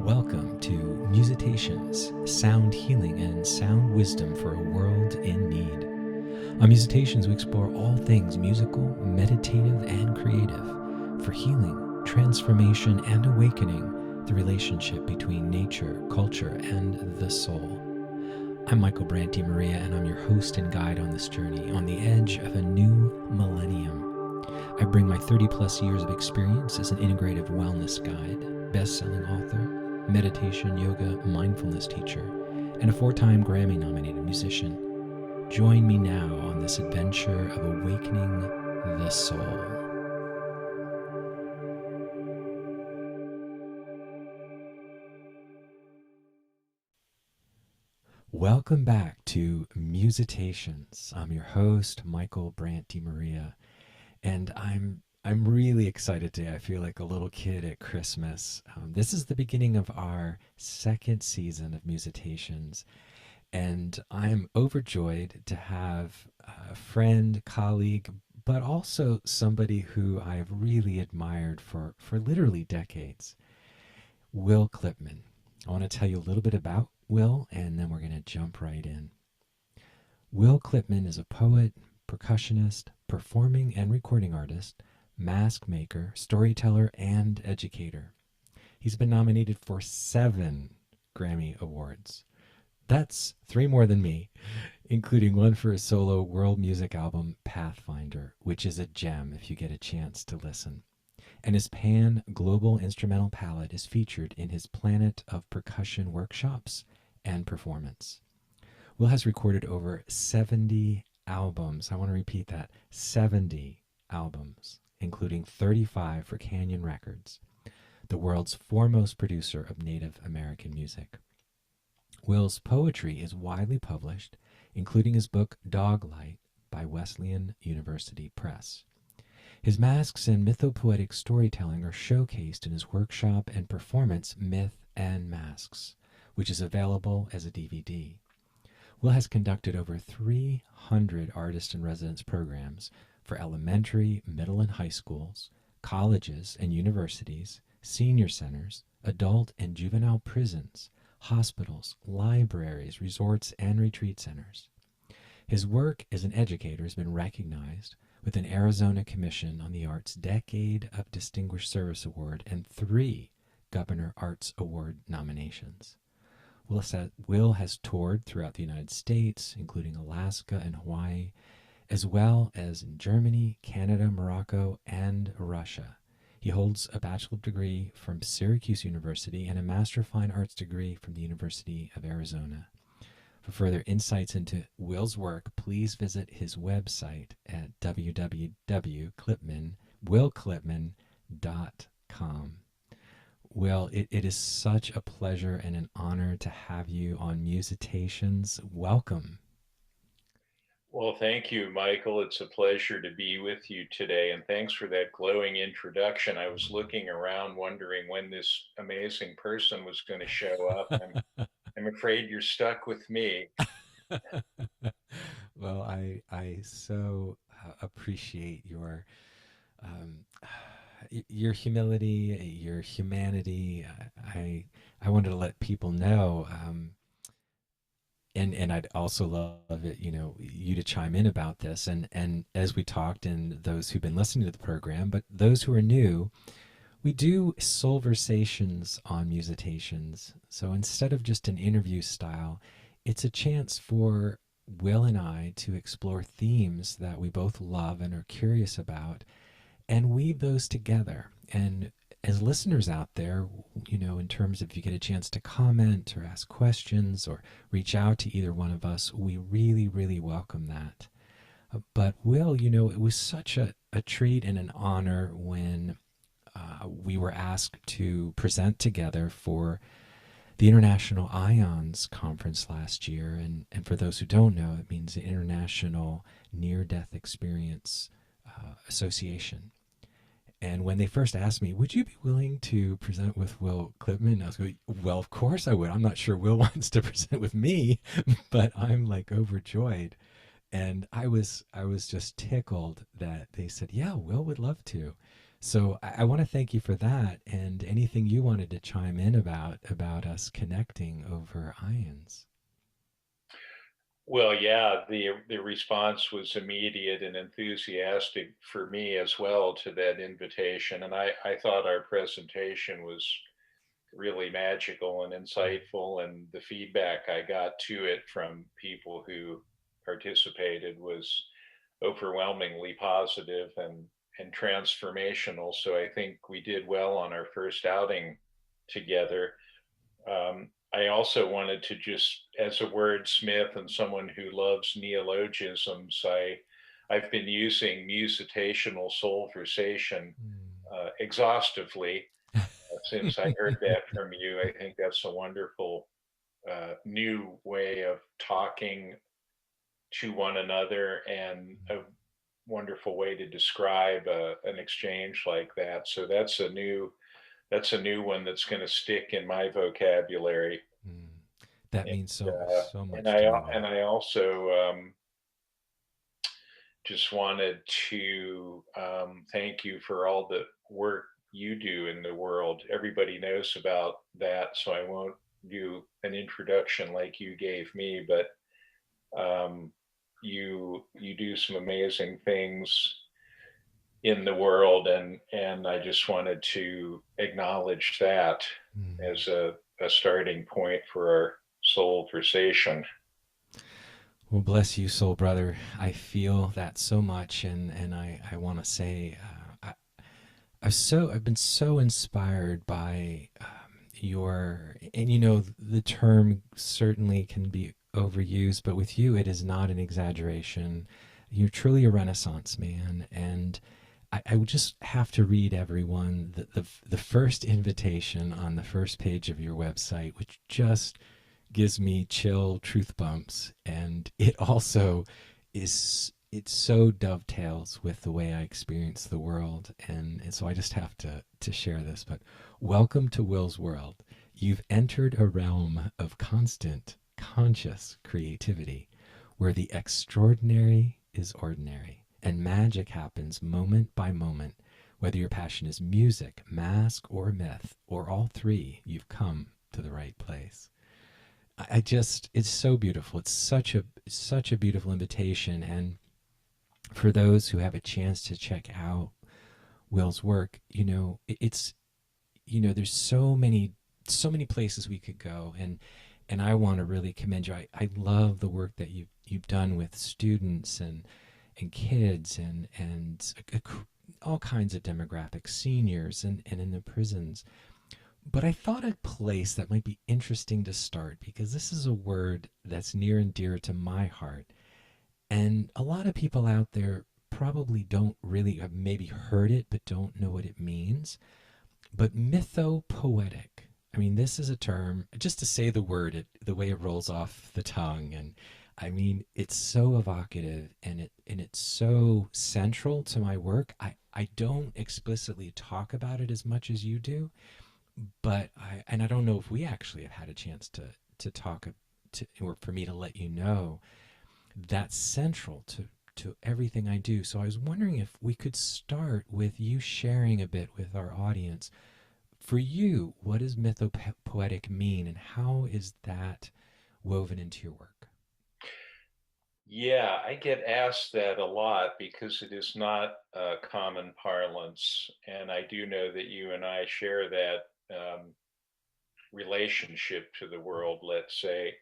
Welcome to Musitations, sound healing and sound wisdom for a world in need. On Musitations, we explore all things musical, meditative, and creative for healing, transformation, and awakening the relationship between nature, culture, and the soul. I'm Michael Brandt Maria, and I'm your host and guide on this journey on the edge of a new millennium. I bring my 30 plus years of experience as an integrative wellness guide, best-selling author, meditation, yoga, mindfulness teacher, and a 4-time Grammy nominated musician. Join me now on this adventure of awakening the soul. Welcome back to Musitations. I'm your host, Michael Brandt Maria, and I'm really excited today. I feel like a little kid at Christmas. This is the beginning of our second season of Musitations, and I'm overjoyed to have a friend, colleague, but also somebody who I've really admired for literally decades, Will Clipman. I want to tell you a little bit about Will, and then we're going to jump right in. Will Clipman is a poet, percussionist, performing and recording artist, mask maker, storyteller, and educator. He's been nominated for 7 Grammy Awards. That's 3 more than me, including one for his solo world music album, Pathfinder, which is a gem if you get a chance to listen. And his pan-global instrumental palette is featured in his Planet of Percussion workshops and performance. Will has recorded over 70 albums. I want to repeat that, 70 albums, including 35 for Canyon Records, the world's foremost producer of Native American music. Will's poetry is widely published, including his book Doglight by Wesleyan University Press. His masks and mythopoetic storytelling are showcased in his workshop and performance Myth and Masks, which is available as a DVD. Will has conducted over 300 artist in residence programs for elementary, middle, and high schools, colleges and universities, senior centers, adult and juvenile prisons, hospitals, libraries, resorts, and retreat centers. His work as an educator has been recognized with an Arizona Commission on the Arts Decade of Distinguished Service Award and 3 Governor Arts Award nominations. Will has toured throughout the United States, including Alaska and Hawaii, as well as in Germany, Canada, Morocco, and Russia. He holds a bachelor's degree from Syracuse University and a Master of Fine Arts degree from the University of Arizona. For further insights into Will's work, please visit his website at www.willclipman.com. Will, it is such a pleasure and an honor to have you on Musitations. Welcome. Well, thank you, Michael. It's a pleasure to be with you today, and thanks for that glowing introduction. I was looking around wondering when this amazing person was going to show up. I'm afraid you're stuck with me. Well, I so appreciate um, your humility, your humanity. I wanted to let people know, and I'd also love it, you to chime in about this. And as we talked, and those who've been listening to the program, but those who are new, we do Soulversations on Musitations. So instead of just an interview style, it's a chance for Will and I to explore themes that we both love and are curious about and weave those together. And as listeners out there, in terms of if you get a chance to comment or ask questions or reach out to either one of us, we really, really welcome that. But Will, it was such a treat and an honor when we were asked to present together for the International IANDS conference last year. And for those who don't know, it means the International Near-Death Experience Association. And when they first asked me, would you be willing to present with Will Clipman? I was going, well, of course I would. I'm not sure Will wants to present with me, but I'm like overjoyed. And I was just tickled that they said, yeah, Will would love to. So I want to thank you for that, and anything you wanted to chime in about us connecting over IANDS. Well, yeah, the response was immediate and enthusiastic for me as well to that invitation, and I thought our presentation was really magical and insightful, and the feedback I got to it from people who participated was overwhelmingly positive and transformational. So I think we did well on our first outing together. I also wanted to just, as a wordsmith and someone who loves neologisms, I've been using musitational soulversation exhaustively since I heard Mm. that from you. I think that's a wonderful new way of talking to one another and a wonderful way to describe an exchange like that. So that's a new one that's going to stick in my vocabulary. Mm. That And, means so and much I to me, Will. and I also just wanted to thank you for all the work you do in the world. Everybody knows about that, so I won't do an introduction like you gave me, but you do some amazing things in the world, and I just wanted to acknowledge that Mm. as a starting point for our soul conversation. Well, bless you, soul brother. I feel that so much, and I want to say, I've been so inspired by your, and the term certainly can be overused, but with you, it is not an exaggeration. You're truly a Renaissance man, and I would just have to read everyone the first invitation on the first page of your website, which just gives me chill truth bumps, and it also it so dovetails with the way I experience the world, and so I just have to share this. But welcome to Will's world. You've entered a realm of constant conscious creativity where the extraordinary is ordinary and magic happens moment by moment. Whether your passion is music, mask, or myth, or all three, you've come to the right place. I just it's so beautiful. It's such a beautiful invitation, and for those who have a chance to check out Will's work, it's there's so many places we could go, and I want to really commend you. I love the work that you've done with students and kids and all kinds of demographics, seniors and in the prisons. But I thought a place that might be interesting to start, because this is a word that's near and dear to my heart. And a lot of people out there probably don't really have maybe heard it, but don't know what it means. But mythopoetic. I mean, this is a term, just to say the word, the way it rolls off the tongue. And I mean, it's so evocative, and it's so central to my work. I don't explicitly talk about it as much as you do, but I don't know if we actually have had a chance to talk to, or for me to let you know that's central to everything I do. So I was wondering if we could start with you sharing a bit with our audience. For you, what does mythopoetic mean, and how is that woven into your work? Yeah, I get asked that a lot because it is not common parlance, and I do know that you and I share that relationship to the world, let's say.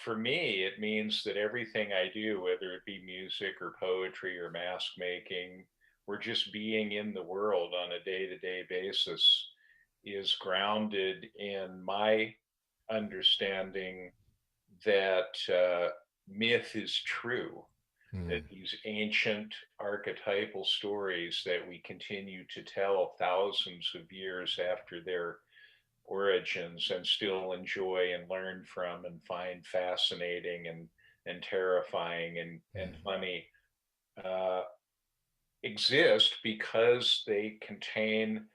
For me, it means that everything I do, whether it be music or poetry or mask making, or just being in the world on a day to day basis, is grounded in my understanding that myth is true, that Mm, these ancient archetypal stories that we continue to tell thousands of years after their origins and still enjoy and learn from and find fascinating and terrifying and mm, funny uh, exist because they contain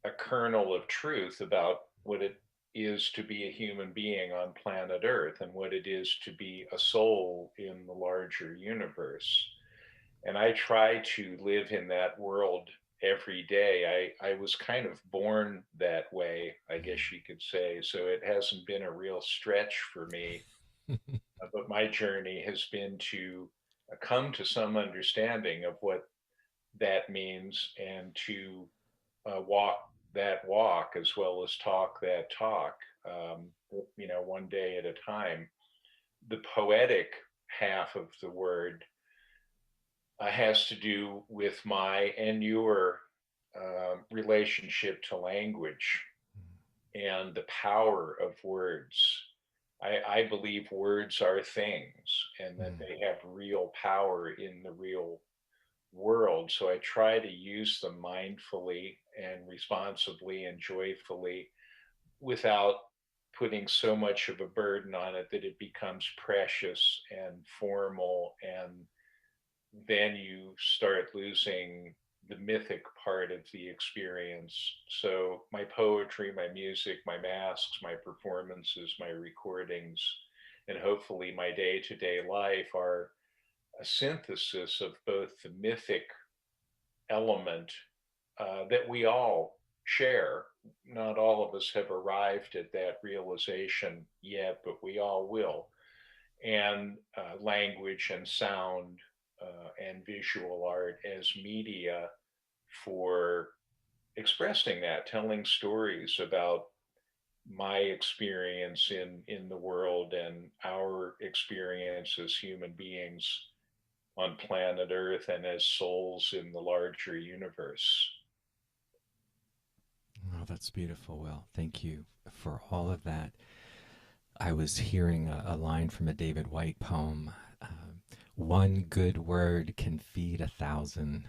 a kernel of truth about what it is to be a human being on planet Earth and what it is to be a soul in the larger universe. And I try to live in that world every day. I was kind of born that way, I guess you could say. So it hasn't been a real stretch for me. But my journey has been to come to some understanding of what that means and to walk that walk as well as talk that talk, one day at a time. The poetic half of the word has to do with my and your relationship to language and the power of words. I believe words are things and that Mm, they have real power in the real world. So I try to use them mindfully and responsibly and joyfully without putting so much of a burden on it that it becomes precious and formal, and then you start losing the mythic part of the experience. So my poetry, my music, my masks, my performances, my recordings, and hopefully my day-to-day life are a synthesis of both the mythic element that we all share. Not all of us have arrived at that realization yet, but we all will. And language and sound and visual art as media for expressing that, telling stories about my experience in the world and our experience as human beings on planet Earth and as souls in the larger universe. oh, that's beautiful. Will, thank you for all of that. I was hearing a line from a David White poem. One good word can feed 1,000.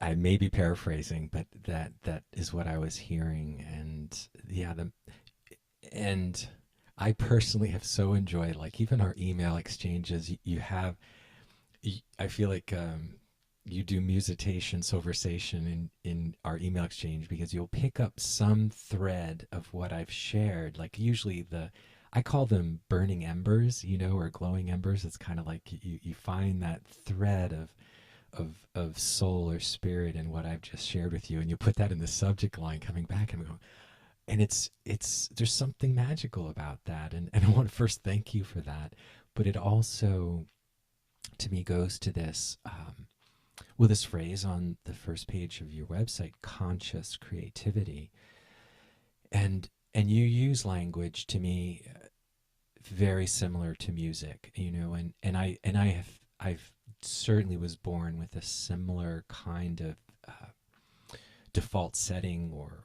I may be paraphrasing, but that is what I was hearing, and yeah, and I personally have so enjoyed, like, even our email exchanges. You have, I feel like you do Musitations, Soulversation in our email exchange, because you'll pick up some thread of what I've shared. Like, usually I call them burning embers, or glowing embers. It's kind of like you find that thread of soul or spirit in what I've just shared with you, and you put that in the subject line coming back, and we go, and it's there's something magical about that, and I want to first thank you for that, but it also, to me, goes to this this phrase on the first page of your website, conscious creativity, and you use language, to me, very similar to music, and I've certainly was born with a similar kind of default setting, or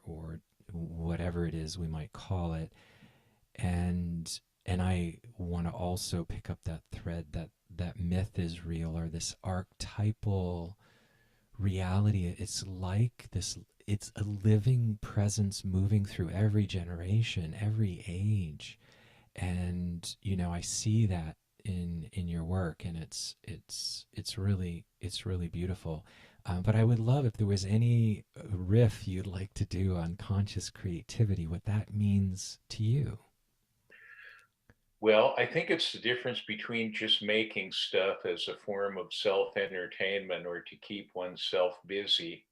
whatever it is we might call it, and I want to also pick up that thread that myth is real, or this archetypal reality. It's like this, it's a living presence moving through every generation, every age, and I see that in your work, and it's really beautiful. But I would love if there was any riff you'd like to do on conscious creativity, what that means to you. Well, I think it's the difference between just making stuff as a form of self entertainment or to keep oneself busy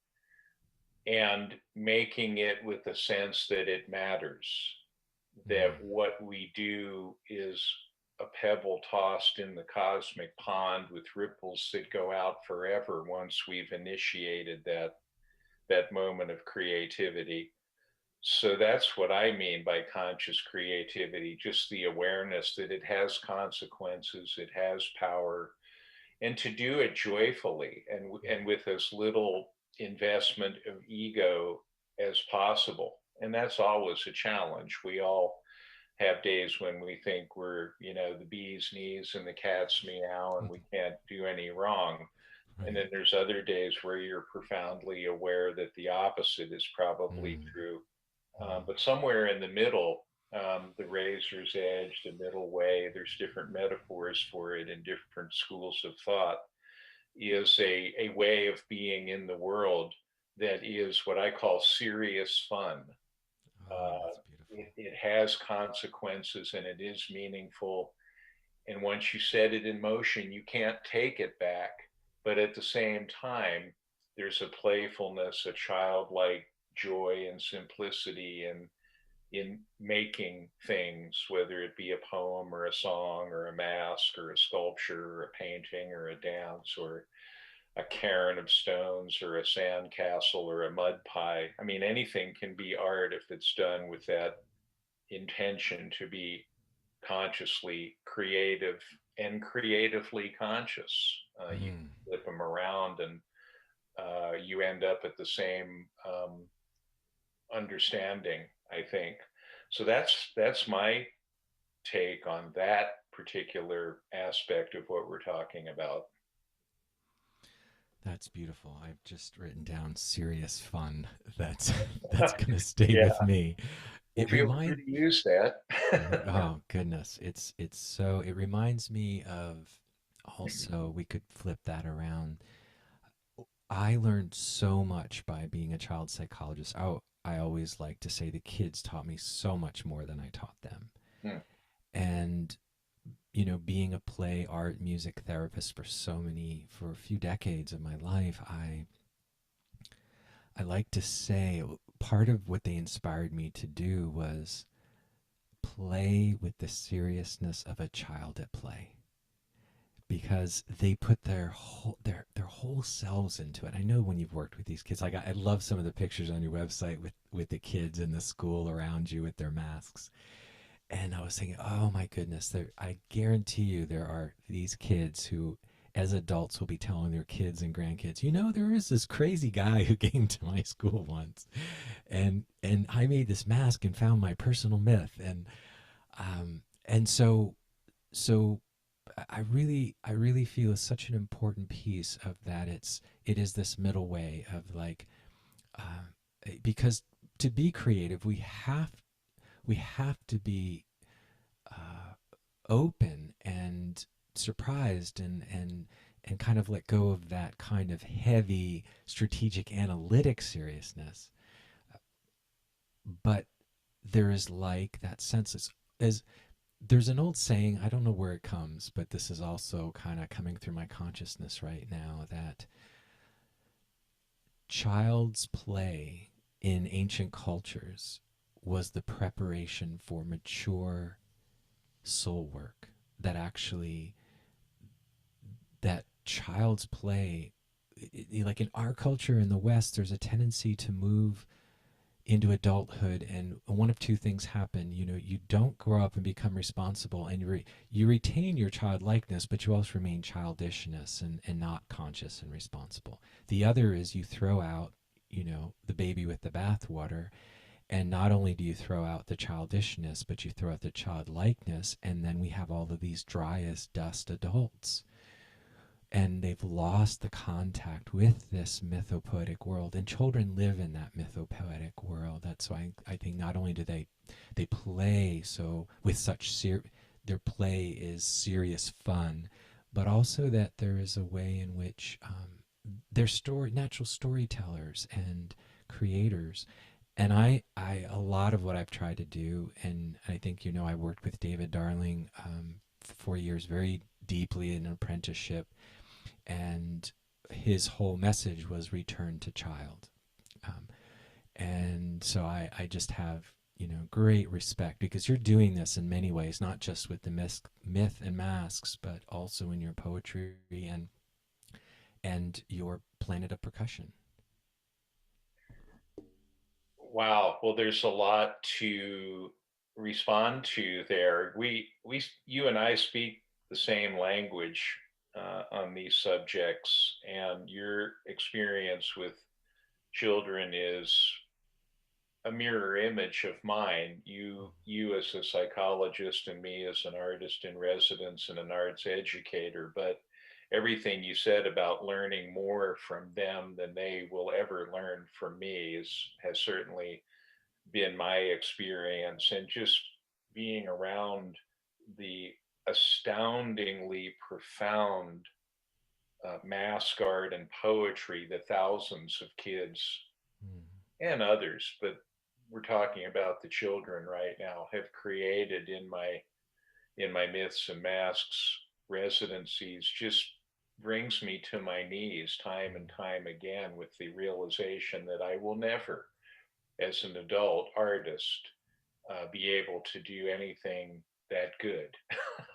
and making it with the sense that it matters, that Mm, what we do is a pebble tossed in the cosmic pond with ripples that go out forever once we've initiated that moment of creativity. So that's what I mean by conscious creativity, just the awareness that it has consequences, it has power, and to do it joyfully and with as little investment of ego as possible. And that's always a challenge. We all have days when we think we're, the bee's knees and the cat's meow and we can't do any wrong. And right. then there's other days where you're profoundly aware that the opposite is probably Mm, true. mm, But somewhere in the middle, the razor's edge, the middle way, there's different metaphors for it in different schools of thought, is a way of being in the world that is what I call serious fun. oh, Uh, that's beautiful. it has consequences and it is meaningful. And once you set it in motion, you can't take it back. But at the same time, there's a playfulness, a childlike joy and simplicity in making things, whether it be a poem or a song or a mask or a sculpture or a painting or a dance or a cairn of stones or a sand castle or a mud pie. I mean, anything can be art if it's done with that intention to be consciously creative and creatively conscious. You Mm, flip them around and you end up at the same understanding, I think. So that's my take on that particular aspect of what we're talking about. that's beautiful. I've just written down serious fun. That's that's gonna stay Yeah, with me. well, It feel free remind to use that. oh goodness, it's so it reminds me of also we could flip that around. I learned so much by being a child psychologist. I always like to say the kids taught me so much more than I taught them. Hmm. And being a play, art, music therapist for a few decades of my life, I like to say part of what they inspired me to do was play with the seriousness of a child at play, because they put their whole selves into it. I know when you've worked with these kids, like I love some of the pictures on your website with the kids in the school around you with their masks. And I was thinking, oh my goodness, I guarantee you there are these kids who, as adults, will be telling their kids and grandkids, there is this crazy guy who came to my school once, and I made this mask and found my personal myth, and so I really feel is such an important piece of that. It is this middle way of like, because to be creative, we have to be uh, open and surprised and kind of let go of that kind of heavy strategic analytic seriousness. But there is like that sense is there's an old saying, I don't know where it comes, but this is also kind of coming through my consciousness right now, that child's play in ancient cultures was the preparation for mature soul work. That actually, that child's play, like in our culture in the West, there's a tendency to move into adulthood, and one of two things happen. You don't grow up and become responsible, and you retain your childlikeness, but you also remain childishness and not conscious and responsible. The other is you throw out the baby with the bathwater, and not only do you throw out the childishness, but you throw out the childlikeness, and then we have all of these dry as dust adults, and they've lost the contact with this mythopoetic world, and children live in that mythopoetic world. That's why I think not only do they play so with their play is serious fun, but also that there is a way in which they're natural storytellers and creators. And a lot of what I've tried to do, and I think I worked with David Darling for 4 years very deeply in an apprenticeship, and his whole message was return to child. Um, and so I just have great respect, because you're doing this in many ways, not just with the myth and masks, but also in your poetry and your planet of percussion. Wow. Well, there's a lot to respond to there. You and I speak the same language on these subjects, and your experience with children is a mirror image of mine. You as a psychologist and me as an artist in residence and an arts educator, but everything you said about learning more from them than they will ever learn from me has certainly been my experience. And just being around the astoundingly profound mask art and poetry that thousands of kids Mm. and others, but we're talking about the children right now, have created in my myths and masks residencies. Just brings me to my knees time and time again with the realization that I will never, as an adult artist, be able to do anything that good.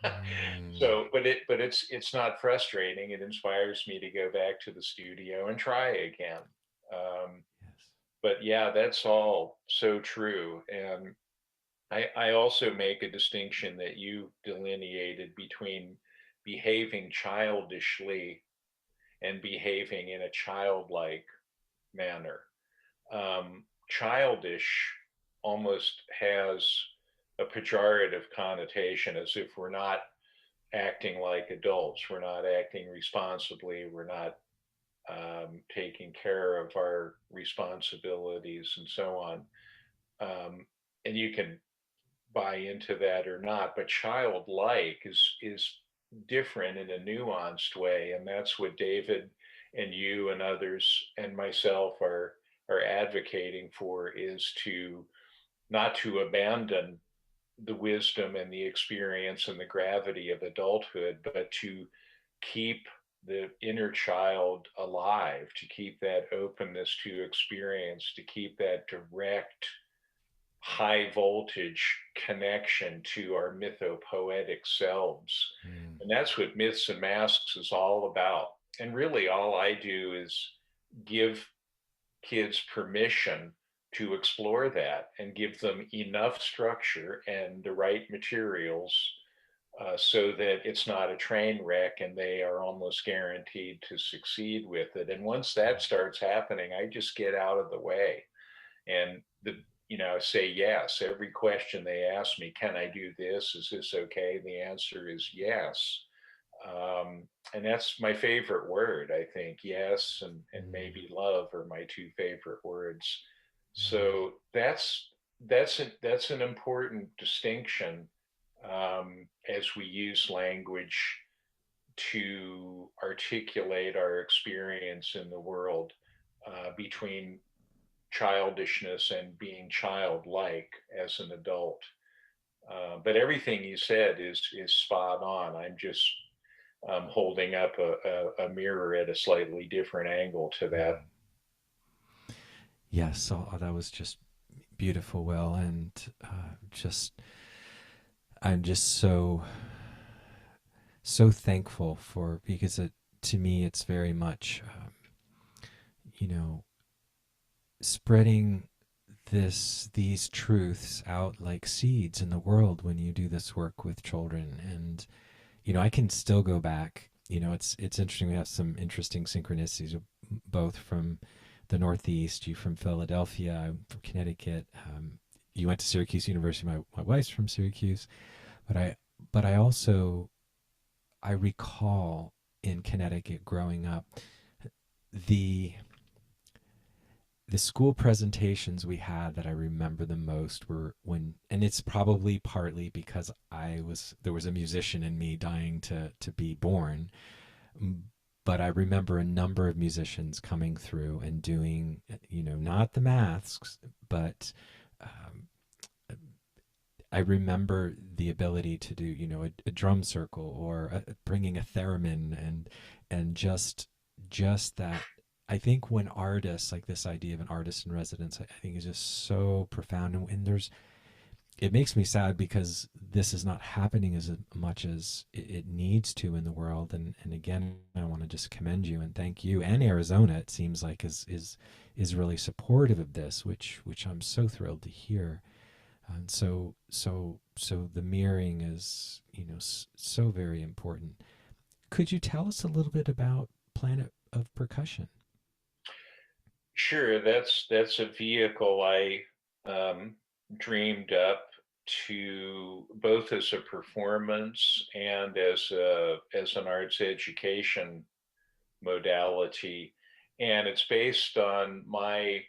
Mm, So, but it's not frustrating. It inspires me to go back to the studio and try again. Um, yes. but yeah, that's all so true. And I also make a distinction that you delineated between behaving childishly and behaving in a childlike manner. Childish almost has a pejorative connotation, as if we're not acting like adults, we're not acting responsibly, we're not taking care of our responsibilities, and so on. And you can buy into that or not, but childlike is different in a nuanced way, and that's what David and you and others and myself are advocating for, is to not to abandon the wisdom and the experience and the gravity of adulthood, but to keep the inner child alive, to keep that openness to experience, to keep that direct high voltage connection to our mythopoetic selves. Mm, And that's what Myths and Masks is all about. And really, all I do is give kids permission to explore that and give them enough structure and the right materials, so that it's not a train wreck and they are almost guaranteed to succeed with it. And once that starts happening, I just get out of the way and say yes. Every question they ask me, can I do this? Is this okay? The answer is yes. And that's my favorite word, I think. Yes, and mm, maybe love are my two favorite words. mm, So that's an important distinction, as we use language to articulate our experience in the world, between childishness and being childlike as an adult. But everything you said is spot on. I'm just holding up a mirror at a slightly different angle to that. mm. Yes, so that was just beautiful, Will, and just I'm just so thankful for, because to me it's very much you know spreading these truths out like seeds in the world when you do this work with children. And I can still go back. It's interesting. We have some interesting synchronicities, both from the Northeast. You from Philadelphia. I'm from Connecticut. You went to Syracuse University. My wife's from Syracuse. But I also I recall in Connecticut growing up, the the school presentations we had that I remember the most were when, and it's probably partly because there was a musician in me dying to be born. But I remember a number of musicians coming through and doing, not the masks, but um, I remember the ability to do, a drum circle, or bringing a theremin, and just that. I think when artists, like, this idea of an artist in residence, I think is just so profound. And it makes me sad because this is not happening as much as it needs to in the world. And again, I want to just commend you and thank you, and Arizona. It seems like is really supportive of this, which I'm so thrilled to hear. And so the mirroring is, so very important. Could you tell us a little bit about Planet of Percussion? Sure, that's a vehicle I um, dreamed up to, both as a performance and as an arts education modality, and it's based on my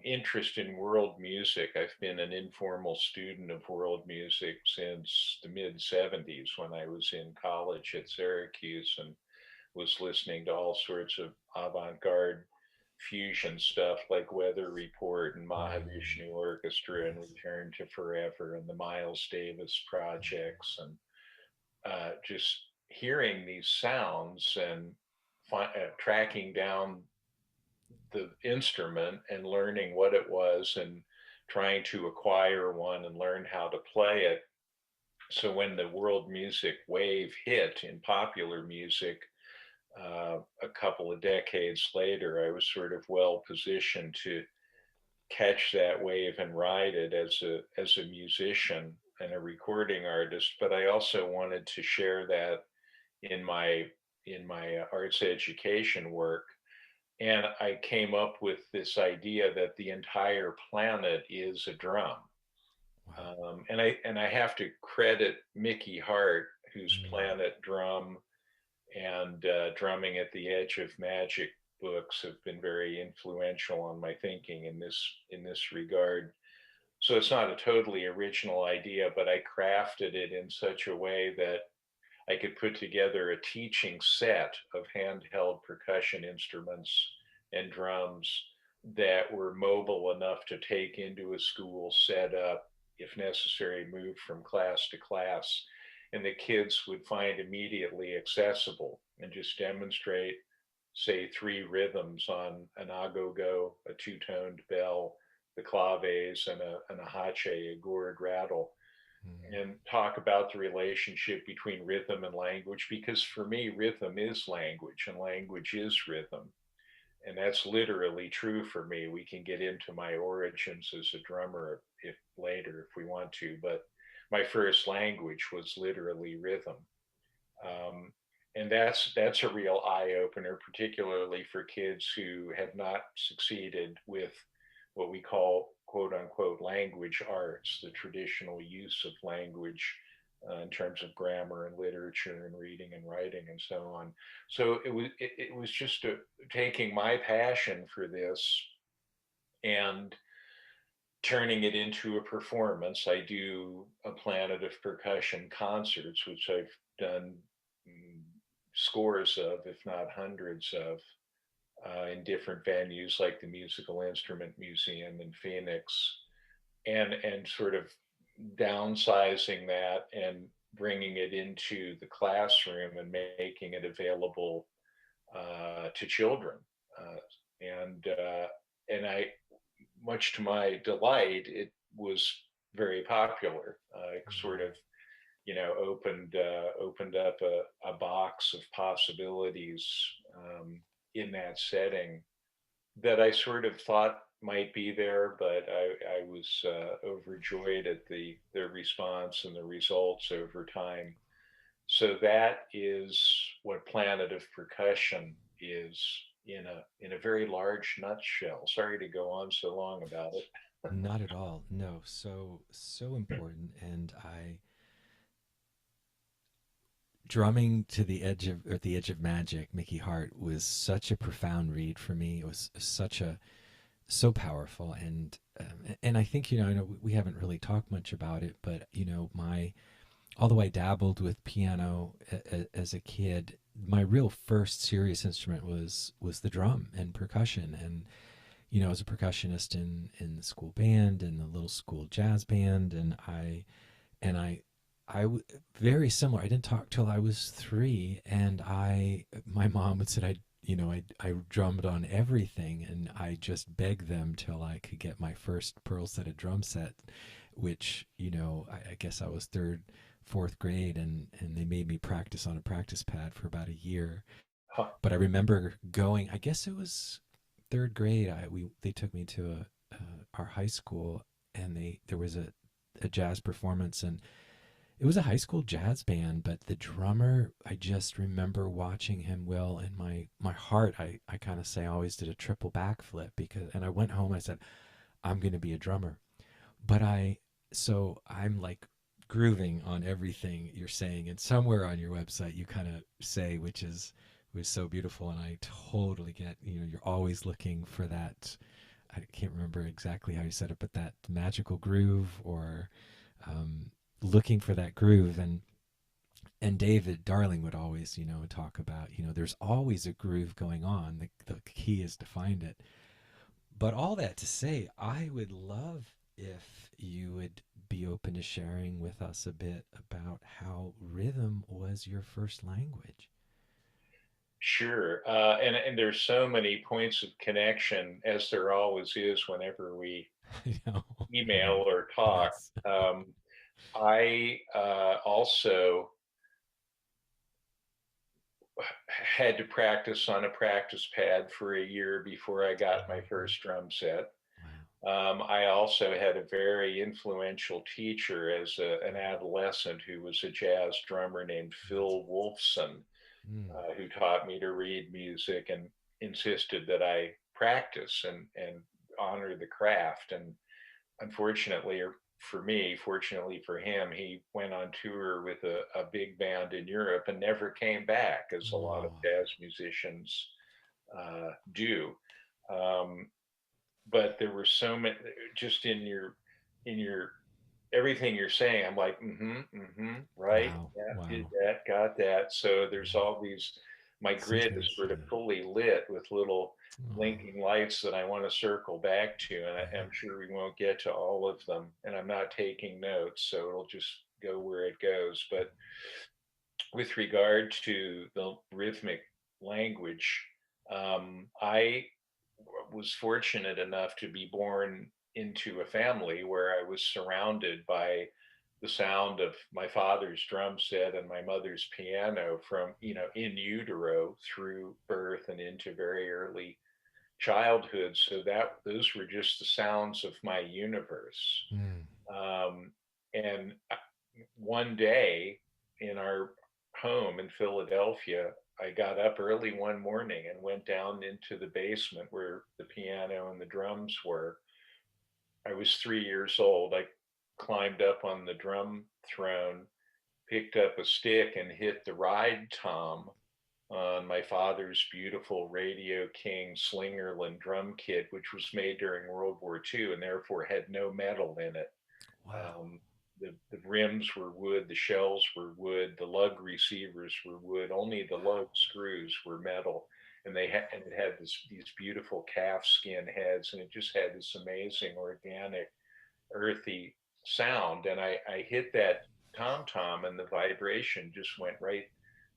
interest in world music. I've been an informal student of world music since the mid 70s, when I was in college at Syracuse and was listening to all sorts of avant garde fusion stuff like Weather Report and Mm, Mahavishnu Orchestra and yes. Return to Forever and the Miles Davis projects, and just hearing these sounds and tracking down the instrument and learning what it was and trying to acquire one and learn how to play it. So when the world music wave hit in popular music a couple of decades later, I was sort of well positioned to catch that wave and ride it as a musician and a recording artist. But I also wanted to share that in my arts education work, and I came up with this idea that the entire planet is a drum. Wow. And I have to credit Mickey Hart, whose Mm, Planet Drum and Drumming at the Edge of Magic books have been very influential on my thinking in this regard. So it's not a totally original idea, but I crafted it in such a way that I could put together a teaching set of handheld percussion instruments and drums that were mobile enough to take into a school, set up, if necessary, move from class to class. And the kids would find immediately accessible and just demonstrate, say, three rhythms on an agogo, a two-toned bell, the claves, and a hache, a gourd rattle, mm, and talk about the relationship between rhythm and language, because for me rhythm is language and language is rhythm, and that's literally true for me. We can get into my origins as a drummer if later if we want to, but my first language was literally rhythm. um, and that's a real eye opener, particularly for kids who have not succeeded with what we call quote unquote language arts, the traditional use of language in terms of grammar and literature and reading and writing and so on. So it was just taking my passion for this and turning it into a performance. I do a Planet of Percussion concerts, which I've done mm, scores of, if not hundreds of, in different venues like the Musical Instrument Museum in Phoenix, and sort of downsizing that and bringing it into the classroom and making it available to children. Uh, and I, much to my delight, it was very popular. It sort mm. of, opened up a box of possibilities in that setting that I sort of thought might be there, but I was overjoyed at the response and the results over time. So that is what Planet of Percussion is in a very large nutshell. Sorry to go on so long about it. Not at all. No, so important. And I drumming to the edge of or the edge of magic. Mickey Hart was such a profound read for me. It was such a so powerful, and I think I know we haven't really talked much about it, but my although I dabbled with piano as a kid, my real first serious instrument was the drum and percussion. And I was a percussionist in the school band and the little school jazz band, and very similar. I didn't talk till I was 3, and my mom would say I drummed on everything, and I just begged them till I could get my first pearl set of drum set, which I guess I was third, fourth grade, and they made me practice on a practice pad for about a year. Huh. But I remember going. I guess it was third grade. They took me to our high school, and there was a jazz performance, and it was a high school jazz band, but the drummer, I just remember watching him, Will, and my heart, I kind of say I always did a triple backflip, and I went home, I said, I'm going to be a drummer. But so I'm like grooving on everything you're saying. And somewhere on your website, you kind of say, which was so beautiful. And I totally get, you're always looking for that. I can't remember exactly how you said it, but that magical groove, or um, looking for that groove. And David Darling would always, talk about, there's always a groove going on. The key is to find it. But all that to say, I would love if you would be be open to sharing with us a bit about how rhythm was your first language? Sure. And there's so many points of connection, as there always is whenever we I know. I email know. or talk. Yes. Um, I also had to practice on a practice pad for a year before I got my Mhm. first drum set. Wow. I also had a very influential teacher as an adolescent who was a jazz drummer named Yes. Phil Wolfson, Mm. who taught me to read music and insisted that I practice and honor the craft. And unfortunately, or for me, fortunately for him, he went on tour with a big band in Europe and never came back, as a lot of Oh. jazz musicians do. Um, but there were so many, just in your everything you're saying. I'm like, right, Wow. yeah, did Wow. that, got that. So there's Yeah. all these. My grid is sort of Synchronicity. fully lit with little Oh. blinking lights that I want to circle back to, and I'm Yeah. sure we won't get to all of them. And I'm not taking notes, so it'll just go where it goes. But with regard to the rhythmic language, I was fortunate enough to be born into a family where I was surrounded by the sound of my father's drum set and my mother's piano from, in utero through birth and into very early childhood. So that those were just the sounds of my universe. Mm. Um, and one day in our home in Philadelphia, I got up early one morning and went down into the basement where the piano and the drums were. I was 3 years old. I climbed up on the drum throne, picked up a stick, and hit the ride tom on my father's beautiful Radio King Slingerland drum kit, which was made during World War II and therefore had no metal in it. Wow. Um, the rims were wood, the shells were wood, the lug receivers were wood. Only the lug screws were metal, and it had these beautiful calf skin heads, and it just had this amazing organic, earthy sound. And I hit that tom tom, and the vibration just went right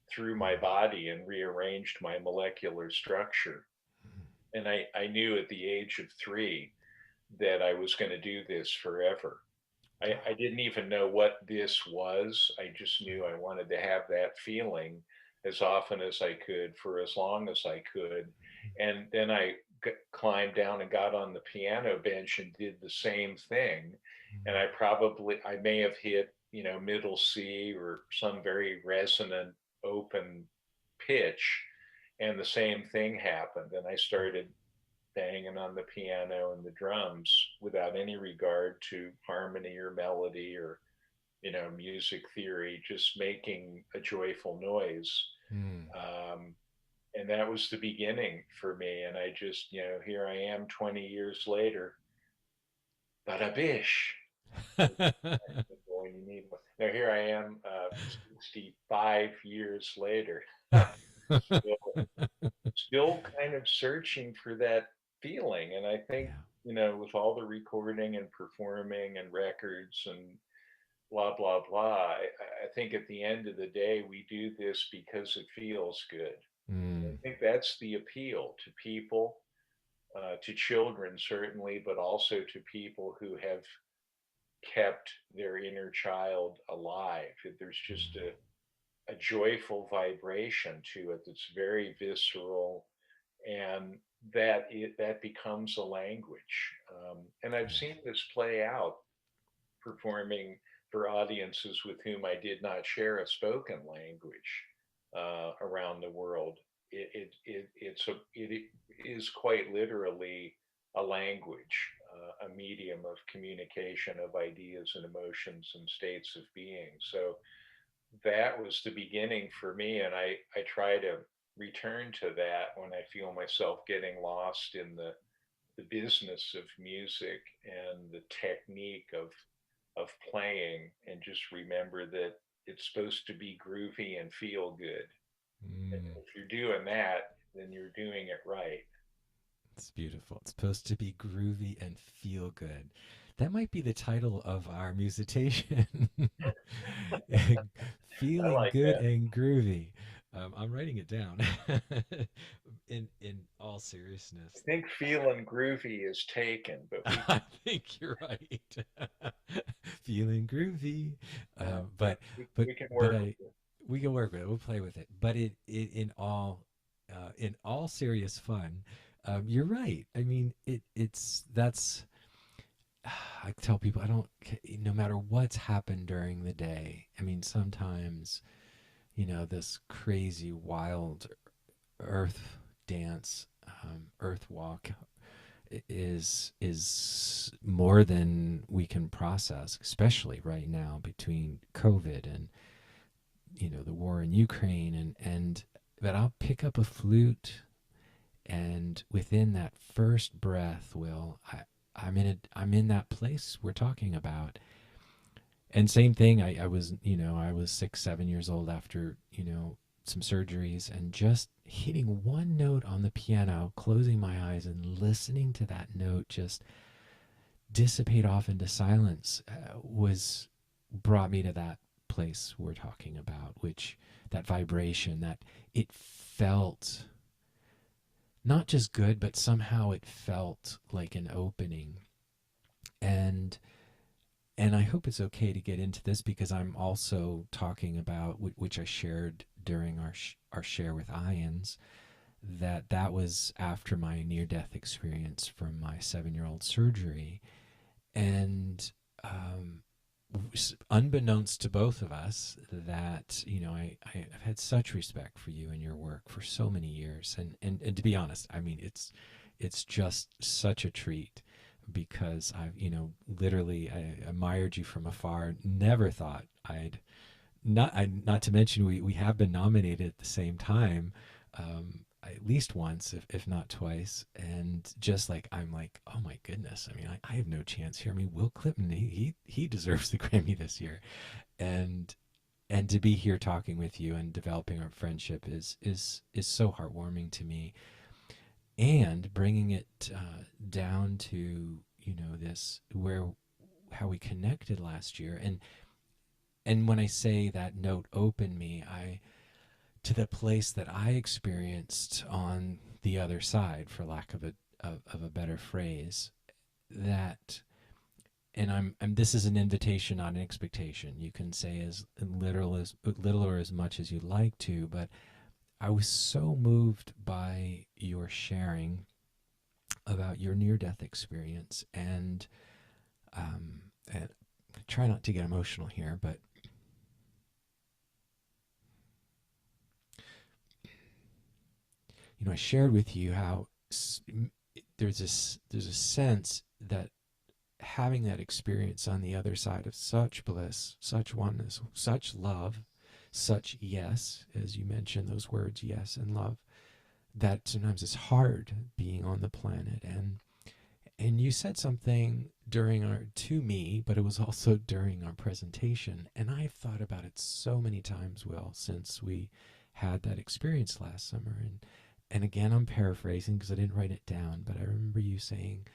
through my Mm. body and rearranged my molecular structure. Mm. And I knew at the age of 3 that I was going to do this forever. I Oh. didn't even know what this was. I just knew I wanted to have that feeling as often as I could for as long as I could. And then I climbed down and got on the piano bench and did the same thing. And Mm. I may have hit, middle C or some very resonant open pitch. And the same thing happened. And I started banging on the piano and the drums without any regard to harmony or melody or music theory, just making a joyful noise. Mm. um, and that was the beginning for me. And I just, here I am 20 years later. Bada bish. When you need one. Now here I am, 65 years later. still, still kind of searching for that feeling. And I think, Yeah. with all the recording and performing and records and blah, blah, blah, I think at the end of the day, we do this because it feels good. I Mm. think that's the appeal to people, to children, certainly, but also to people who have kept their inner child alive. There's just Mm. a joyful vibration to it that's very visceral, and that becomes a language. And I've Yeah. seen this play out performing for audiences with whom I did not share a spoken language around the world. It is quite literally a language, a medium of communication of ideas and emotions and states of being. So that was the beginning for me, and I try to return to that when I feel myself getting lost in the business of music and the technique of playing, and just remember that it's supposed to be groovy and feel good. And Mm. if you're doing that, then you're doing it right. It's beautiful. It's supposed to be groovy and feel good. That might be the title of our musitation. I Feeling like good that. and groovy. I'm writing it down. In all I seriousness, think feeling groovy is taken, but we I think you're right. Feeling groovy, yeah, but but we can but work with I it. we can work with it. We'll play with it. But it in all serious fun, you're right. I mean, it's that's I tell people I don't no matter what's happened during the day. I mean, sometimes this crazy wild earth dance, earth walk is more than we can process, especially right now between COVID and the war in Ukraine and but I'll pick up a flute and within that first breath, I'm in that place we're talking about. And same thing, I was 6, 7 years old after some surgeries, and just hitting one note on the piano, closing my eyes and listening to that note just dissipate off into silence was brought me to that place we're talking about, which that vibration that it felt not just good, but somehow it felt like an opening. And I hope it's okay to get into this because I'm also talking about which I shared during our share with IANDS, that was after my near death experience from my 7-year-old surgery. And unbeknownst to both of us, that I've had such respect for you and your work for so many years, and to be honest, I mean it's just such a treat because I've literally I admired you from afar. Never thought I'd not to mention we have been nominated at the same time, at least once, if not twice. And just like I'm like, oh my goodness, I mean, I have no chance here. I mean, Will Clipman, he deserves the Grammy this year. And to be here talking with you and developing our friendship is so heartwarming to me. And bringing it down to this where how we connected last year. And when I say that note opened me, I to the place that I experienced on the other side, for lack of a better phrase, that and this is an invitation, not an expectation. You can say as little or as much as you'd like to, but I was so moved by your sharing about your near death experience, and try not to get emotional here, but I shared with you how there's a sense that having that experience on the other side of such bliss, such oneness, such love, such yes, as you mentioned those words, yes and love, that sometimes it's hard being on the planet. And you said something during our to me, but it was also during our presentation, and I've thought about it so many times, Will, since we had that experience last summer. And again, I'm paraphrasing because I didn't write it down, but I remember you saying,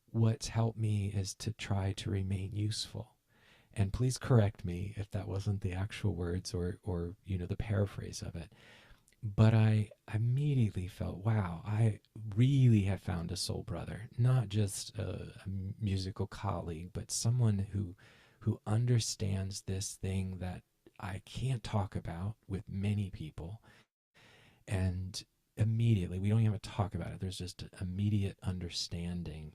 what's helped me is to try to remain useful. And please correct me if that wasn't the actual words, or the paraphrase of it. But I immediately felt, wow, I really have found a soul brother, not just a musical colleague, but someone who understands this thing that I can't talk about with many people. And immediately, we don't even have to talk about it. There's just immediate understanding.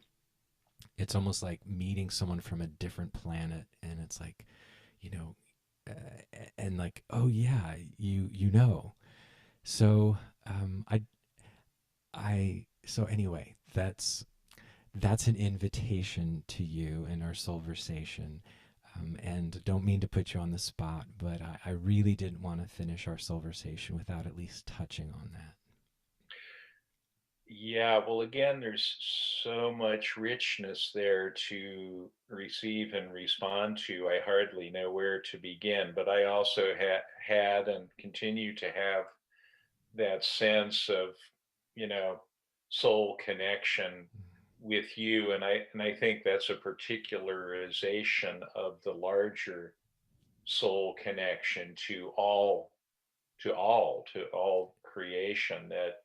It's almost like meeting someone from a different planet, and it's like, you know, and like, oh yeah, you. So so anyway, that's an invitation to you in our Soulversation. And don't mean to put you on the spot, but I really didn't want to finish our Soulversation without at least touching on that. Yeah, well, again, there's so much richness there to receive and respond to. I hardly know where to begin, but I also had and continue to have that sense of, you know, soul connection with you, and I think that's a particularization of the larger soul connection to all creation that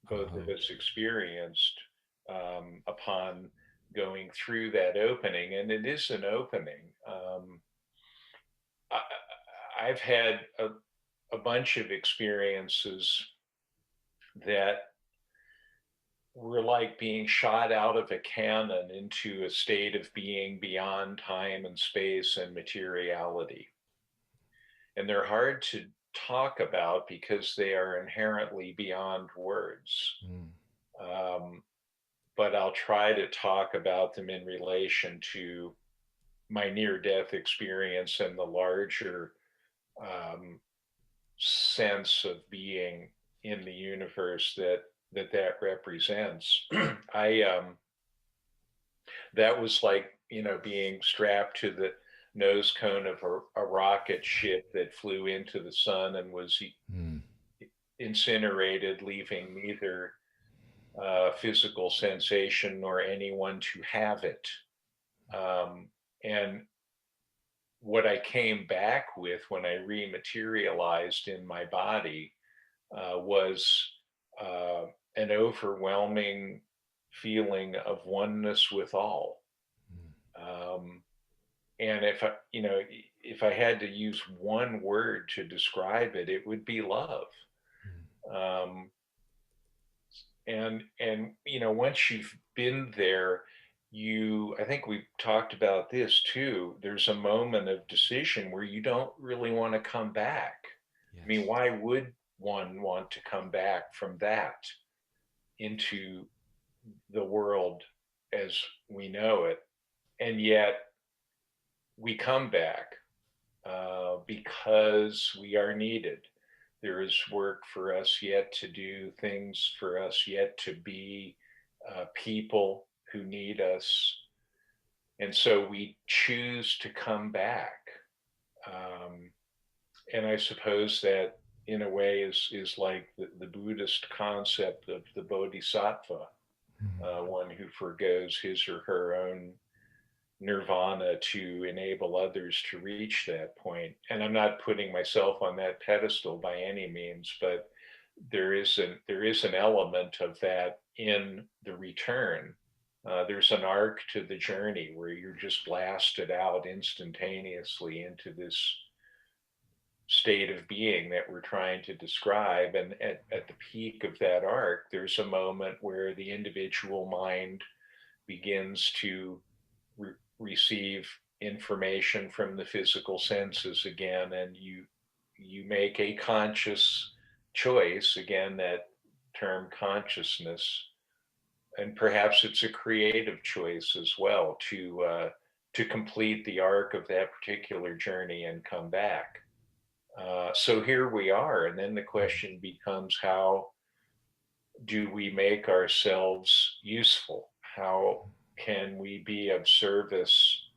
both of Oh. us experienced upon going through that opening, and it is an opening. I, I've had a bunch of experiences that were like being shot out of a cannon into a state of being beyond time and space and materiality. And they're hard to talk about because they are inherently beyond words. Mm. Um, but I'll try to talk about them in relation to my near death experience and the larger um, sense of being in the universe that represents. I That was like, being strapped to the nose cone of a rocket ship that flew into the sun and was Mm. incinerated, leaving neither physical sensation nor anyone to have it. And what I came back with when I rematerialized in my body was uh, an overwhelming feeling of oneness with all. Mm. Um, and if I had to use one word to describe it, it would be love. Mm. Um, and once you've been there, I think we've talked about this too. There's a moment of decision where you don't really want to come back. I mean, Yes. why would one want to come back from that into the world as we know it? And yet we come back because we are needed. There is work for us yet to do, things for us yet to be, people who need us. And so we choose to come back. Um, and I suppose that in a way is like the Buddhist concept of the bodhisattva, Mm. one who forgoes his or her own nirvana to enable others to reach that point. And I'm not putting myself on that pedestal by any means, but there is an element of that in the return. There's an arc to the journey where you're just blasted out instantaneously into this state of being that we're trying to describe. And at the peak of that arc, there's a moment where the individual mind begins to receive information from the physical senses again, and you make a conscious choice, again that term consciousness, and perhaps it's a creative choice as well to complete the arc of that particular journey and come back. So here we are, and then the Mm. question becomes, how do we make ourselves useful? How can we be of service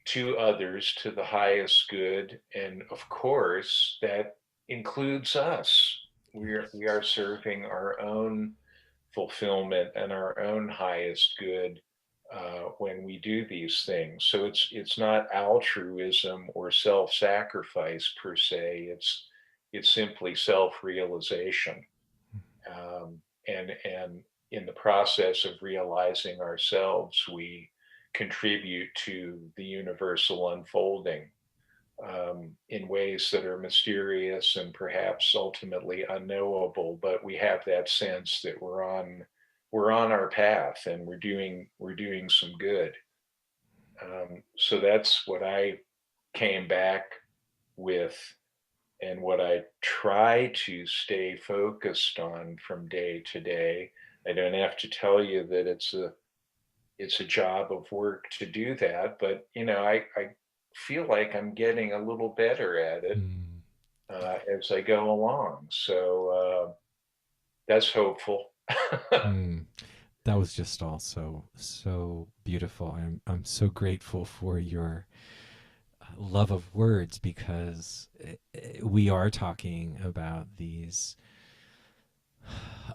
to others to the highest good? And of course, that includes us. We are serving our own fulfillment and our own highest good when we do these things. So it's not altruism or self-sacrifice per se. It's simply self-realization, and in the process of realizing ourselves, we contribute to the universal unfolding in ways that are mysterious and perhaps ultimately unknowable. But we have that sense that we're on our path and we're doing some good. So that's what I came back with, and what I try to stay focused on from day to day. I don't have to tell you that it's a job of work to do that, but I feel like I'm getting a little better at it Mm. as I go along. So that's hopeful. Mm. That was just also so beautiful. I'm so grateful for your love of words, because we are talking about these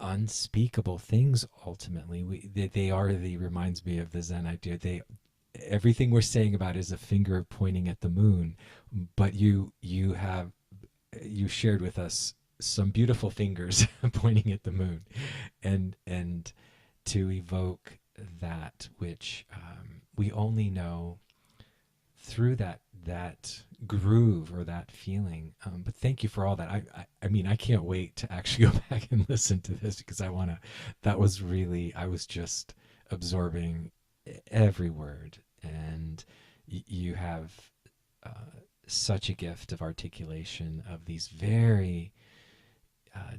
unspeakable things. Ultimately, they are the, reminds me of the Zen idea. They, everything we're saying about is a finger pointing at the moon, but you have, you shared with us some beautiful fingers pointing at the moon, and to evoke that which, we only know through that groove or that feeling. But thank you for all that. I mean, I can't wait to actually go back and listen to this, because I want to. That was really, I was just absorbing every word, and you have, uh, such a gift of articulation of these very,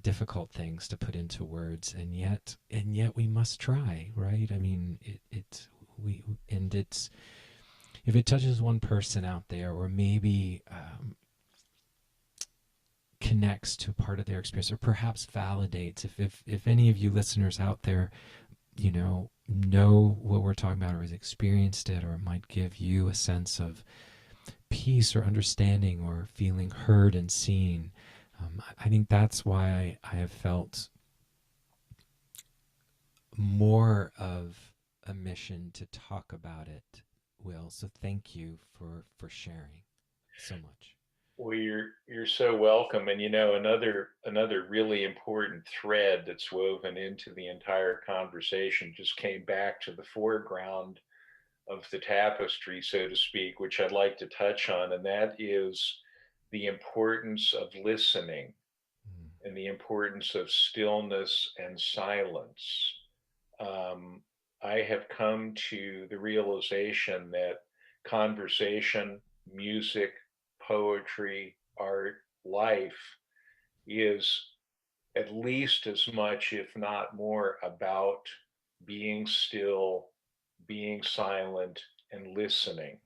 difficult things to put into words, and yet we must try, right? I mean, it we and it's, if it touches one person out there, or maybe, connects to part of their experience, or perhaps validates, if any of you listeners out there, know what we're talking about, or has experienced it, or it might give you a sense of peace or understanding, or feeling heard and seen. I think that's why I have felt more of a mission to talk about it, Will. So thank you for sharing so much. Well, you're so welcome. And another really important thread that's woven into the entire conversation just came back to the foreground of the tapestry, so to speak, which I'd like to touch on, and that is the importance of listening Mm, and the importance of stillness and silence. Um, I have come to the realization that conversation, music, poetry, art, life is at least as much, if not more, about being still, being silent, and listening.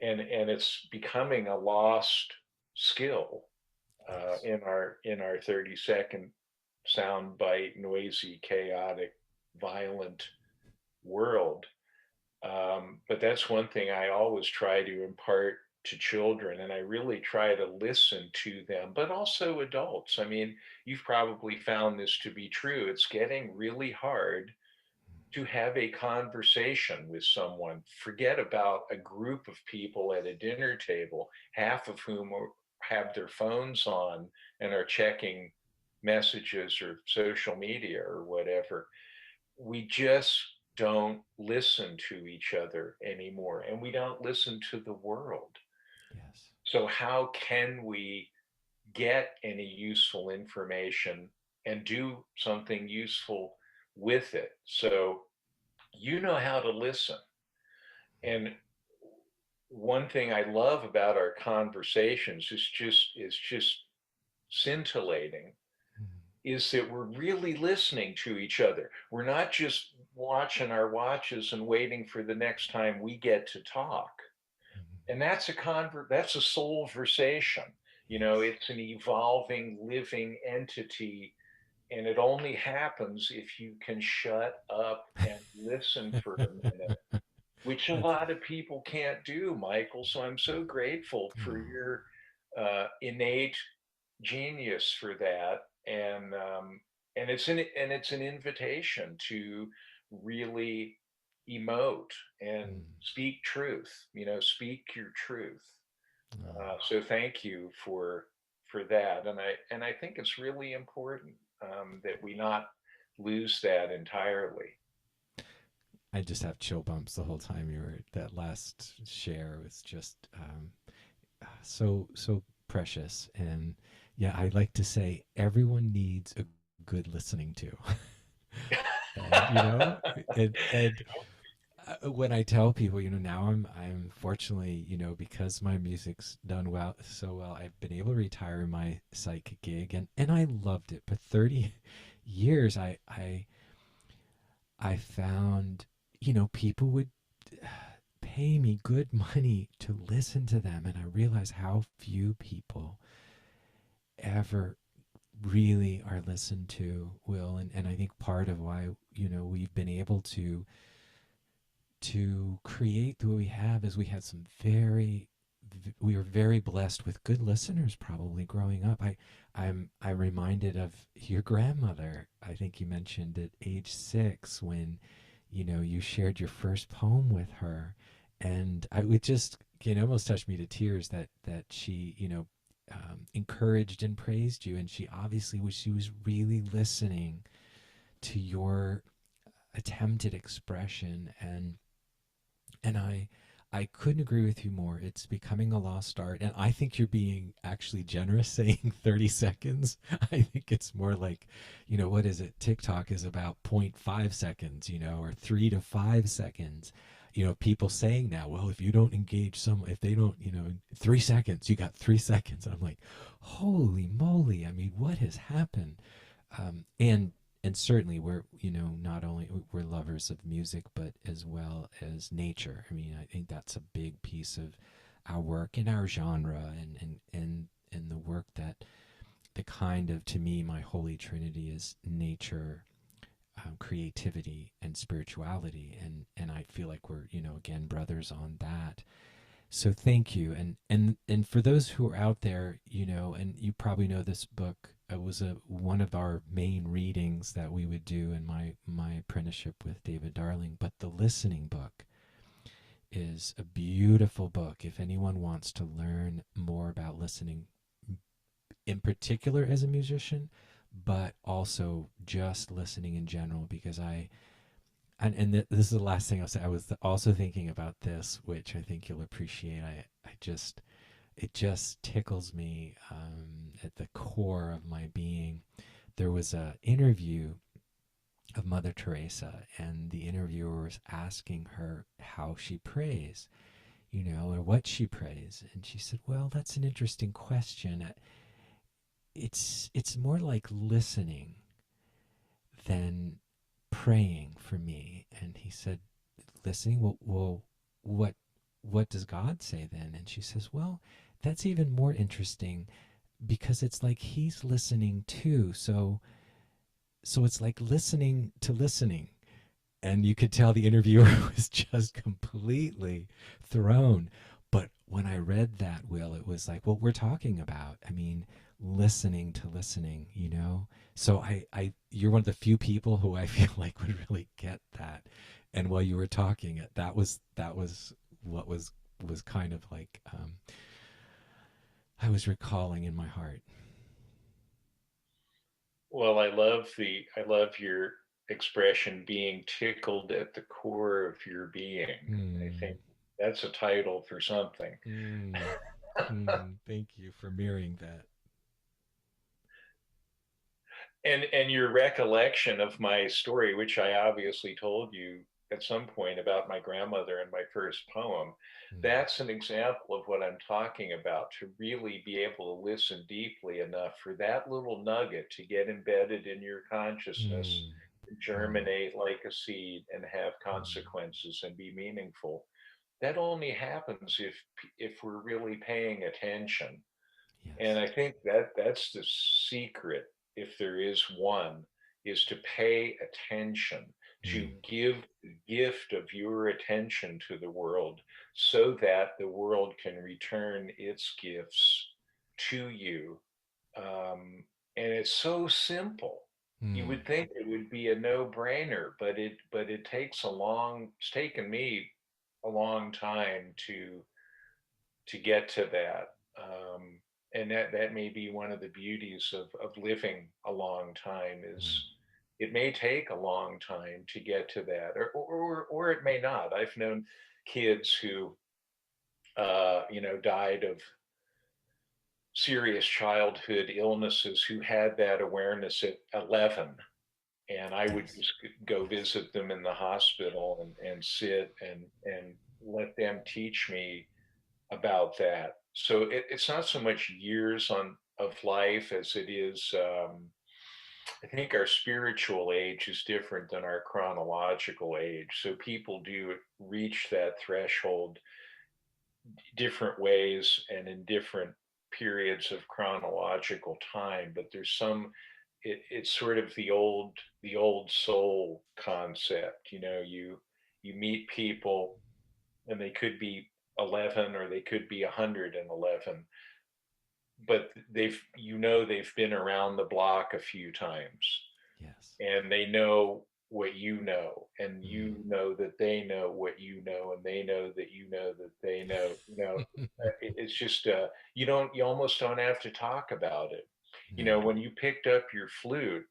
And it's becoming a lost skill yes. in our 30-second soundbite, noisy, chaotic, violent world. But that's one thing I always try to impart to children, and I really try to listen to them, but also adults. I mean, you've probably found this to be true. It's getting really hard to have a conversation with someone. Forget about a group of people at a dinner table, half of whom have their phones on and are checking messages or social media or whatever. We just don't listen to each other anymore, and we don't listen to the world. Yes. So, how can we get any useful information and do something useful with it? So, you know how to listen. And one thing I love about our conversations is just scintillating, Mm, is that we're really listening to each other. We're not just watching our watches and waiting for the next time we get to talk. mm, And that's a soulversation. yes. It's an evolving, living entity, and it only happens if you can shut up and listen for a minute, which a That's, lot of people can't do, Michael. So I'm so grateful for oh, your innate genius for that, and it's an invitation to really emote and mm, speak truth. Speak your truth. oh. So thank you for that, and I think it's really important that we not lose that entirely. I just have chill bumps the whole time. You were, that last share was just, so precious. And yeah, I like to say everyone needs a good listening to. And when I tell people, now I'm fortunately, because my music's done well, so well, I've been able to retire my psych gig, and I loved it. But 30 years, I found, people would pay me good money to listen to them, and I realized how few people ever really are listened to, Will. And I think part of why, we've been able to create what we have is we have some very, we were very blessed with good listeners probably growing up. I'm reminded of your grandmother. I think you mentioned at age 6 when you shared your first poem with her, and I would just can almost touch me to tears that she encouraged and praised you, and she was really listening to your attempted expression, and I couldn't agree with you more. It's becoming a lost art. And I think you're being actually generous saying 30 seconds. I think it's more like, what is it? TikTok is about zero point 0.5 seconds, or 3 to 5 seconds. People saying now, well, if you don't engage if they don't, 3 seconds, you got 3 seconds. I'm like, holy moly. I mean, what has happened? And certainly we're not only we're lovers of music but as well as nature. I mean, I think that's a big piece of our work in our genre, and the work that the kind of, to me, my holy trinity is nature, creativity and spirituality, and I feel like we're again brothers on that. So thank you. And for those who are out there, and you probably know this book, it was one of our main readings that we would do in my apprenticeship with David Darling. But the listening book is a beautiful book if anyone wants to learn more about listening, in particular as a musician, but also just listening in general. Because this is the last thing I'll say. I was also thinking about this, which I think you'll appreciate. I just it just tickles me at the core of my being. There was a interview of Mother Teresa, and the interviewer was asking her how she prays, or what she prays, and she said, "Well, that's an interesting question. It's more like listening than praying for me." And he said, "Listening? Well, what what does God say then?" And she says, "Well, that's even more interesting because it's like he's listening too. So it's like listening to listening." And you could tell the interviewer was just completely thrown. But when I read that, Will, it was like what we're talking about. I mean, listening to listening, So you're one of the few people who I feel like would really get that. And while you were talking, that was what was kind of like I was recalling in my heart. Well, I love your expression, being tickled at the core of your being. I Mm, think that's a title for something. mm, thank you for mirroring that. And your recollection of my story, which I obviously told you at some point about my grandmother and my first poem, Mm, that's an example of what I'm talking about, to really be able to listen deeply enough for that little nugget to get embedded in your consciousness, mm, mm, germinate like a seed and have mm. consequences and be meaningful. That only happens if we're really paying attention. And Yes. I think that's the secret, if there is one, is to pay attention, to Mm, give the gift of your attention to the world so that the world can return its gifts to you. And it's so simple. You mm, would think it would be a no-brainer, but it takes it's taken me a long time to get to that. And that may be one of the beauties of living a long time, mm, is it may take a long time to get to that, or it may not. I've known kids who died of serious childhood illnesses who had that awareness at 11, and I would yes. just go Yes. visit them in the hospital and sit and let them teach me about that. So it's not so much years on of life as it is. I think our spiritual age is different than our chronological age. So people do reach that threshold different ways and in different periods of chronological time. But there's it's sort of the old soul concept. You meet people and they could be 11 or they could be 111, but they've been around the block a few times, Yes. and they know what you know, and Mm. you know that they know what you know, and they know that you know that they know. It's just you almost don't have to talk about it. No. When you picked up your flute,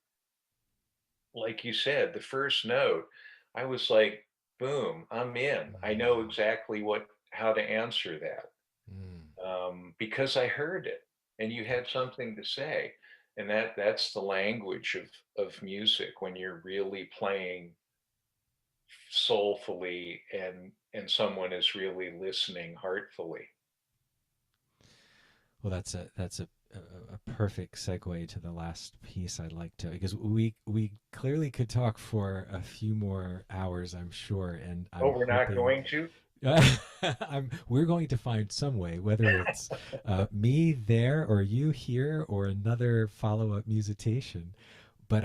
like you said, the first note, I was like, boom, I'm in. I know Mm. exactly what how to answer that, Mm. because I heard it, and you had something to say, and that's the language of music when you're really playing soulfully, and someone is really listening heartfully. Well, that's a perfect segue to the last piece I'd like to, because we clearly could talk for a few more hours, I'm sure, and Oh, I'm we're not hoping going to? we're going to find some way, whether it's me there or you here or another follow up musitation. But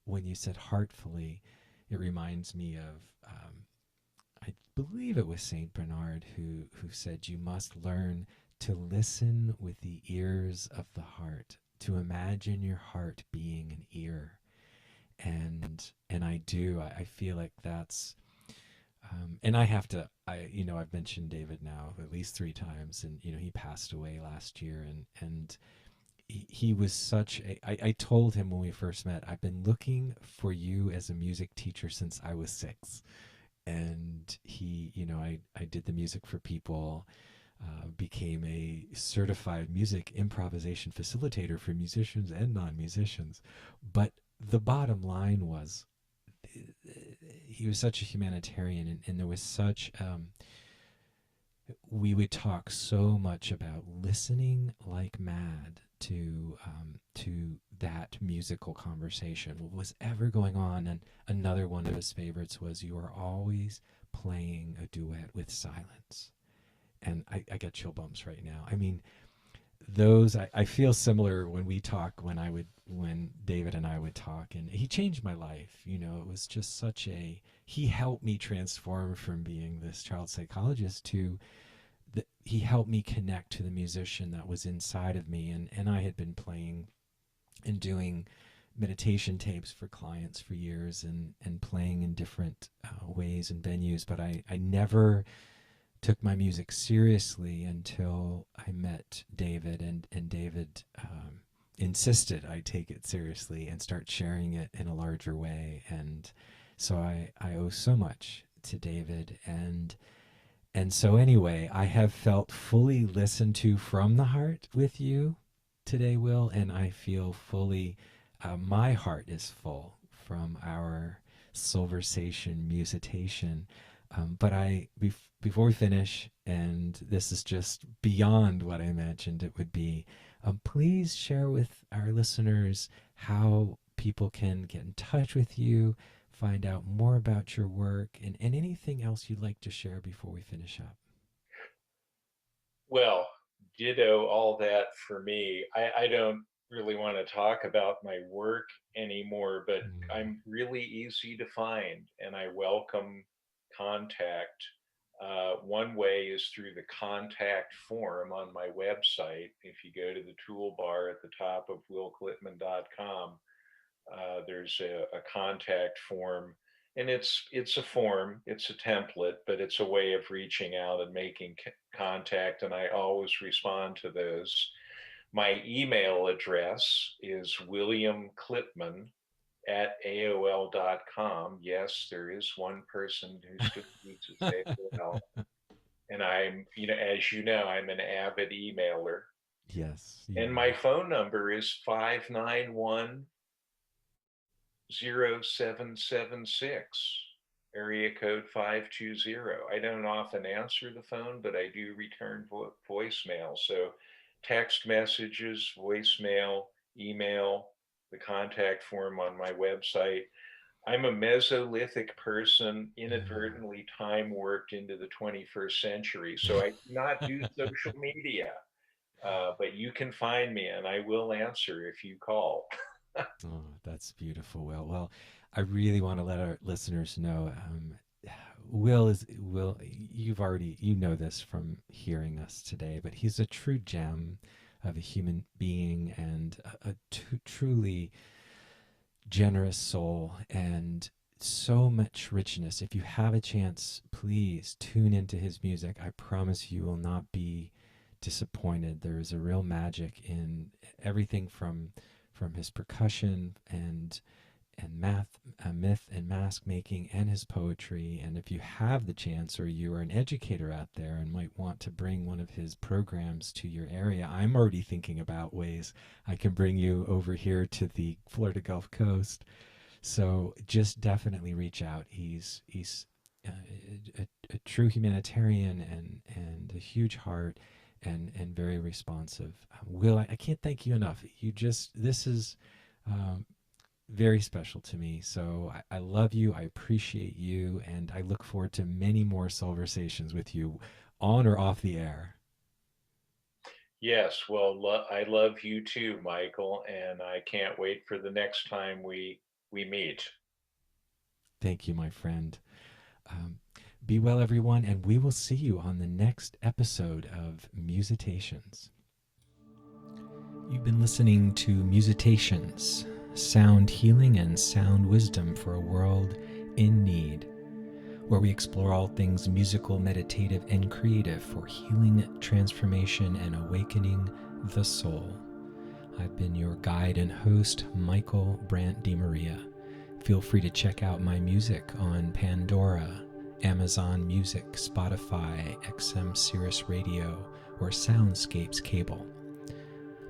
when you said heartfully, it reminds me of I believe it was Saint Bernard who said you must learn to listen with the ears of the heart, to imagine your heart being an ear, and I do. I feel like that's and I have to. I've mentioned David now at least 3 times, and he passed away last year, and he was such a. I told him when we first met, I've been looking for you as a music teacher since I was 6, and I did the music for people, became a certified music improvisation facilitator for musicians and non-musicians, but the bottom line was he was such a humanitarian, and there was such we would talk so much about listening like mad to that musical conversation, what was ever going on. And another one of his favorites was you are always playing a duet with silence. And I get chill bumps right now. I mean, those I feel similar when we talk, when David and I would talk, and he changed my life. It was just such a he helped me transform from being this child psychologist to he helped me connect to the musician that was inside of me, and I had been playing and doing meditation tapes for clients for years, and playing in different ways and venues, but I never took my music seriously until I met David, and David insisted I take it seriously and start sharing it in a larger way. And so I owe so much to David. And so, anyway, I have felt fully listened to from the heart with you today, Will, and I feel fully, my heart is full from our Soulversation musitation. But before we finish, and this is just beyond what I imagined it would be, please share with our listeners how people can get in touch with you, find out more about your work, and anything else you'd like to share before we finish up. Well, ditto all that for me. I don't really want to talk about my work anymore, but Mm. I'm really easy to find, and I welcome contact. One way is through the contact form on my website. If you go to the toolbar at the top of willclipman.com, there's a contact form, and it's a form, it's a template, but it's a way of reaching out and making contact, and I always respond to those. My email address is williamclipman@aol.com. Yes, there is one person who still uses AOL, and as you know, I'm an avid emailer, Yes, you and my are. phone number is 591-0776, area code 520. I don't often answer the phone, but I do return voicemail. So text messages, voicemail, email, the contact form on my website. I'm a Mesolithic person, inadvertently time warped into the 21st century. So I do not do social media, but you can find me and I will answer if you call. Oh, that's beautiful, Will. Well, I really want to let our listeners know, Will, you know this from hearing us today, but he's a true gem of a human being and truly generous soul and so much richness. If you have a chance, please tune into his music. I promise you will not be disappointed. There is a real magic in everything from his percussion and myth and mask making and his poetry. And if you have the chance or you are an educator out there and might want to bring one of his programs to your area, I'm already thinking about ways I can bring you over here to the Florida Gulf Coast. So just definitely reach out. He's a true humanitarian and a huge heart and very responsive. Will, I can't thank you enough. This is very special to me. So I love you. I appreciate you. And I look forward to many more Soulversations with you on or off the air. Yes, well, I love you too, Michael, and I can't wait for the next time we meet. Thank you, my friend. Um, be well, everyone, and we will see you on the next episode of Musitations. You've been listening to Musitations, sound healing and sound wisdom for a world in need, where we explore all things musical, meditative, and creative for healing, transformation, and awakening the soul. I've been your guide and host, Michael Brandt DeMaria. Feel free to check out my music on Pandora, Amazon Music, Spotify, XM Sirius Radio, or Soundscapes Cable.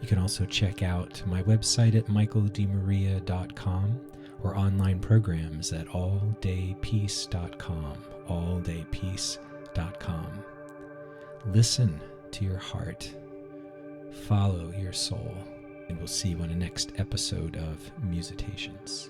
You can also check out my website at michaeldemaria.com or online programs at alldaypeace.com, alldaypeace.com. Listen to your heart, follow your soul, and we'll see you on the next episode of Musitations.